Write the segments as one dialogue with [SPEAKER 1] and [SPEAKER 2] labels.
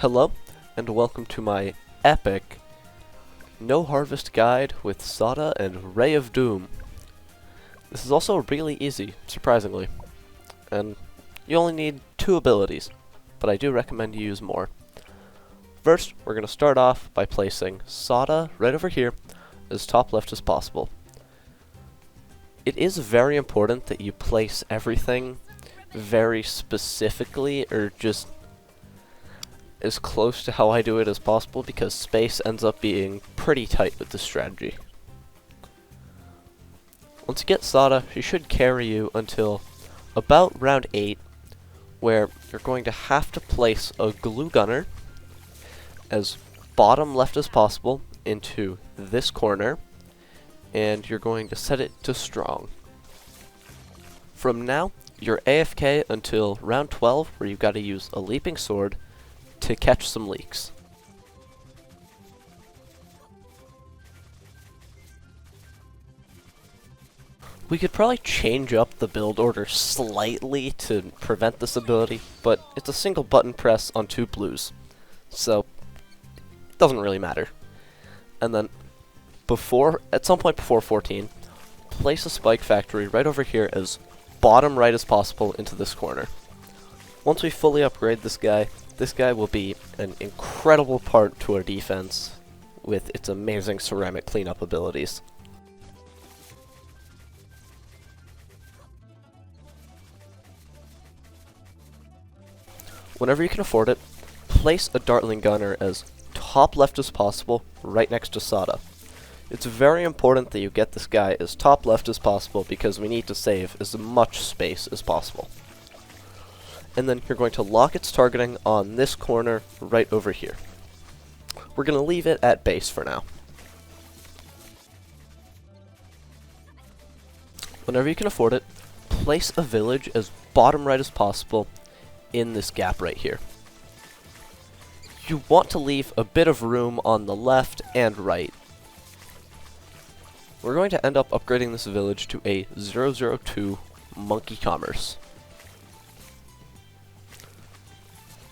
[SPEAKER 1] Hello, and welcome to my epic no harvest guide with Sada and Ray of Doom. This is also really easy, surprisingly, and you only need 2 abilities, but I do recommend you use more. First, we're going to start off by placing Sada right over here as top left as possible. It is very important that you place everything very specifically, or just as close to how I do it as possible, because space ends up being pretty tight with this strategy. Once you get Sada, she should carry you until about round 8, where you're going to have to place a glue gunner as bottom left as possible into this corner, and you're going to set it to strong. From now, you're AFK until round 12, where you've got to use a leaping sword to catch some leaks. We could probably change up the build order slightly to prevent this ability, but it's a single button press on 2 blues, so it doesn't really matter. And then at some point before 14, place a spike factory right over here as bottom right as possible into this corner. Once we fully upgrade this guy will be an incredible part to our defense with its amazing ceramic cleanup abilities. Whenever you can afford it, place a Dartling Gunner as top left as possible right next to Sada. It's very important that you get this guy as top left as possible because we need to save as much space as possible. And then you're going to lock its targeting on this corner right over here. We're going to leave it at base for now. Whenever you can afford it, place a village as bottom right as possible in this gap right here. You want to leave a bit of room on the left and right. We're going to end up upgrading this village to a 002 Monkey Commerce.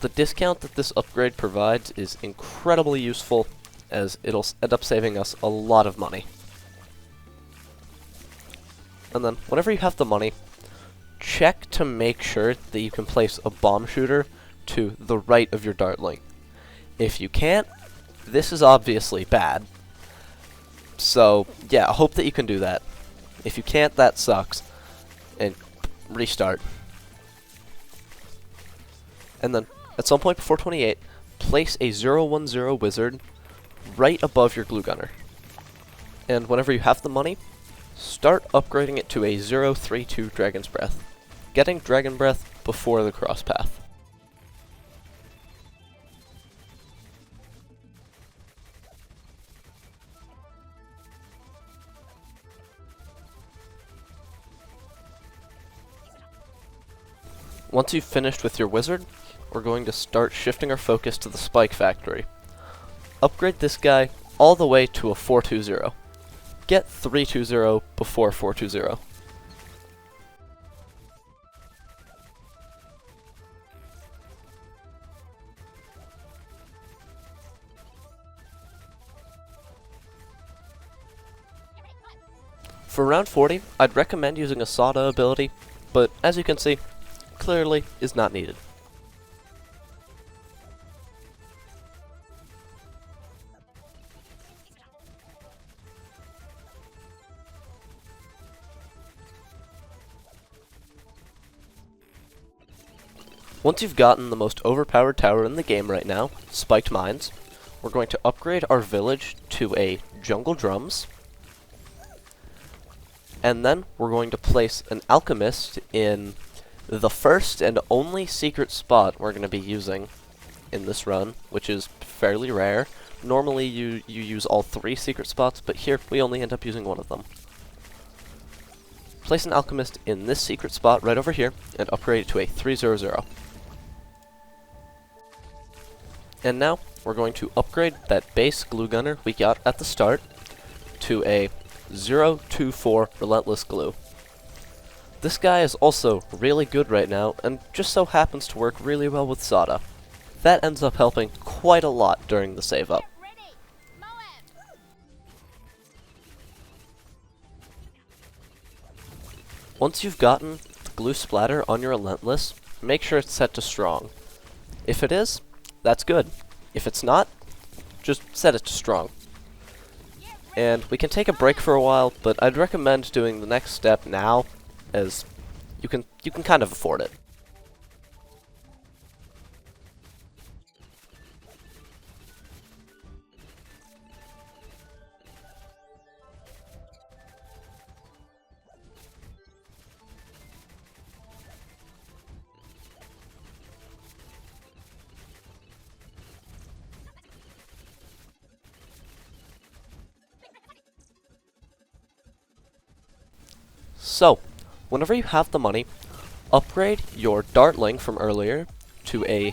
[SPEAKER 1] The discount that this upgrade provides is incredibly useful, as it'll end up saving us a lot of money. And then, whenever you have the money, check to make sure that you can place a bomb shooter to the right of your Dartling. If you can't, this is obviously bad. So, yeah, I hope that you can do that. If you can't, that sucks. And restart. And then, at some point before 28, place a 010 wizard right above your glue gunner. And whenever you have the money, start upgrading it to a 032 Dragon's Breath, getting Dragon Breath before the cross path. Once you've finished with your wizard, we're going to start shifting our focus to the spike factory. Upgrade this guy all the way to a 420. Get 320 before 420. For round 40, I'd recommend using a Sada ability, but as you can see, clearly is not needed. Once you've gotten the most overpowered tower in the game right now, Spiked Mines, we're going to upgrade our village to a Jungle Drums, and then we're going to place an Alchemist in the first and only secret spot we're going to be using in this run, which is fairly rare. Normally you use all 3 secret spots, but here we only end up using one of them. Place an Alchemist in this secret spot right over here, and upgrade it to a 300. And now, we're going to upgrade that base glue gunner we got at the start to a 024 Relentless Glue. This guy is also really good right now, and just so happens to work really well with Sada. that ends up helping quite a lot during the save up. Once you've gotten the glue splatter on your relentless, make sure it's set to strong. If it is, that's good. If it's not, just set it to strong. And we can take a break for a while, but I'd recommend doing the next step now, as you can kind of afford it. So, whenever you have the money, upgrade your Dartling from earlier to a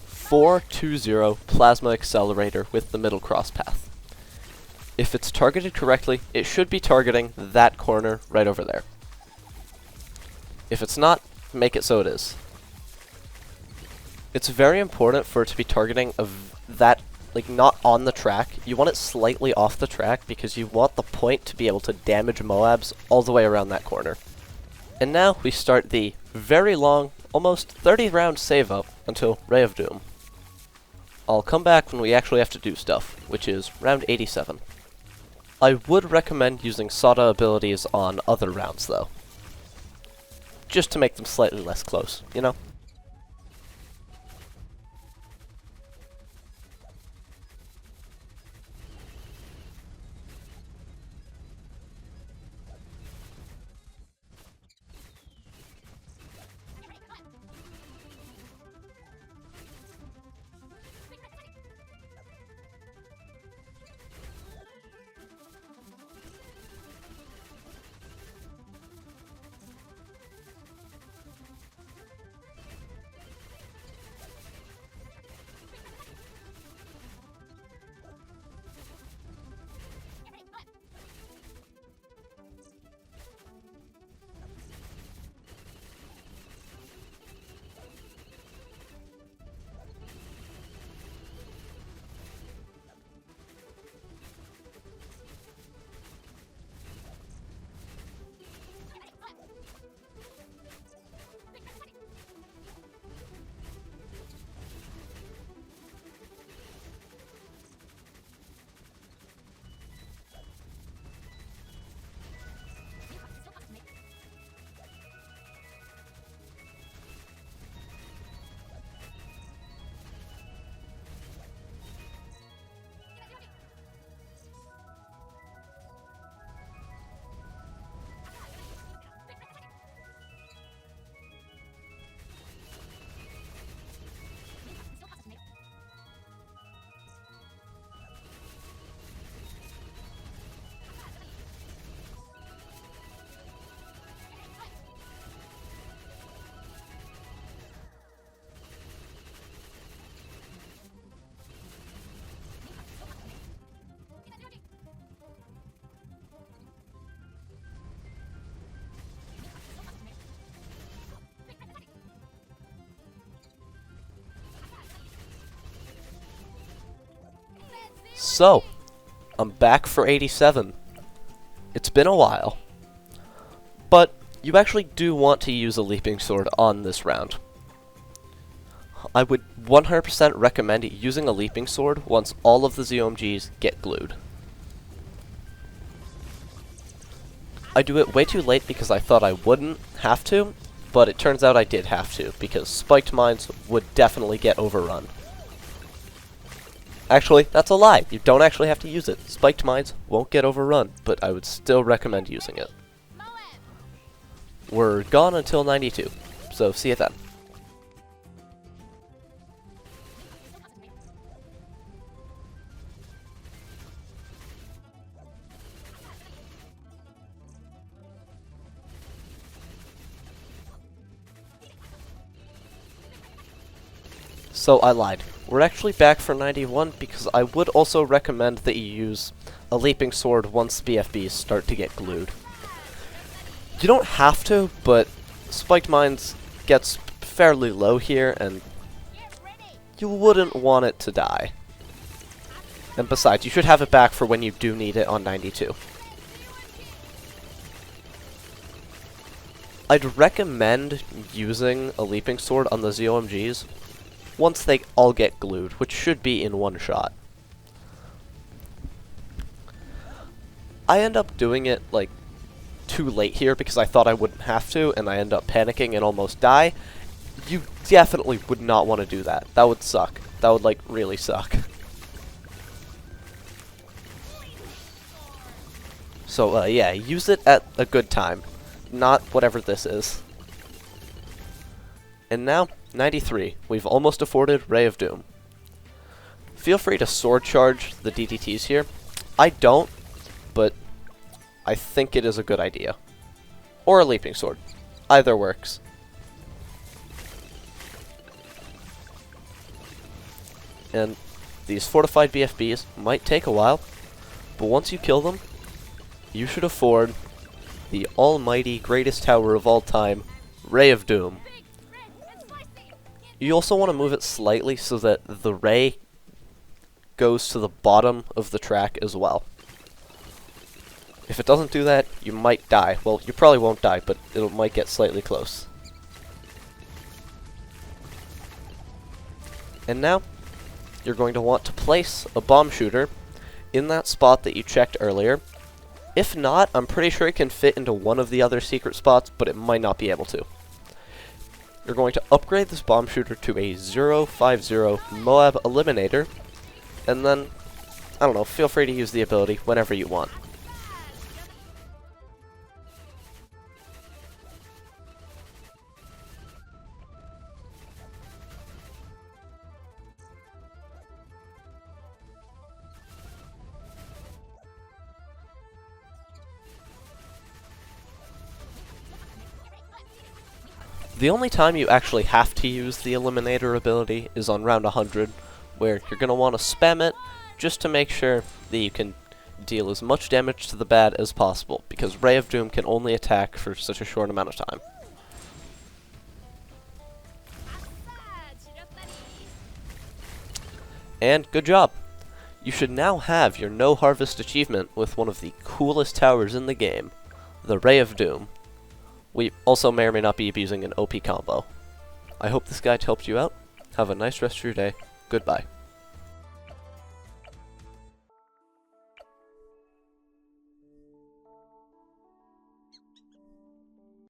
[SPEAKER 1] 420 Plasma Accelerator with the middle cross path. If it's targeted correctly, it should be targeting that corner right over there. If it's not, make it so it is. It's very important for it to be targeting that, like, not on the track. You want it slightly off the track because you want the point to be able to damage Moabs all the way around that corner. And now we start the very long, almost 30 round save up until Ray of Doom. I'll come back when we actually have to do stuff, which is round 87. I would recommend using Sada abilities on other rounds though. Just to make them slightly less close, you know? So, I'm back for 87. It's been a while. But you actually do want to use a Leaping Sword on this round. I would 100% recommend using a Leaping Sword once all of the ZOMGs get glued. I do it way too late because I thought I wouldn't have to, but it turns out I did have to, because Spiked Mines would definitely get overrun. Actually, that's a lie. You don't actually have to use it. Spiked Mines won't get overrun, but I would still recommend using it. We're gone until 92, so see you then. So I lied. We're actually back for 91 because I would also recommend that you use a Leaping Sword once BFBs start to get glued. You don't have to, but Spiked Mines gets fairly low here, and you wouldn't want it to die. And besides, you should have it back for when you do need it on 92. I'd recommend using a leaping sword on the ZOMGs once they all get glued, which should be in one shot. I end up doing it, like, too late here because I thought I wouldn't have to, and I end up panicking and almost die. You definitely would not want to do that. That would suck. That would, like, really suck. So, yeah, use it at a good time. Not whatever this is. And now, 93. We've almost afforded Ray of Doom. Feel free to sword charge the DDTs here. I don't, but I think it is a good idea. Or a leaping sword. Either works. And these fortified BFBs might take a while, but once you kill them, you should afford the almighty greatest tower of all time, Ray of Doom. You also want to move it slightly so that the ray goes to the bottom of the track as well. If it doesn't do that, you might die. Well, you probably won't die, but it might get slightly close. And now, you're going to want to place a bomb shooter in that spot that you checked earlier. If not, I'm pretty sure it can fit into one of the other secret spots, but it might not be able to. You're going to upgrade this bomb shooter to a 050 Moab Eliminator, and then, I don't know, feel free to use the ability whenever you want. The only time you actually have to use the Eliminator ability is on round 100, where you're going to want to spam it just to make sure that you can deal as much damage to the bad as possible, because Ray of Doom can only attack for such a short amount of time. And good job! You should now have your No Harvest achievement with one of the coolest towers in the game, the Ray of Doom. We also may or may not be abusing an OP combo. I hope this guide helped you out. Have a nice rest of your day. Goodbye.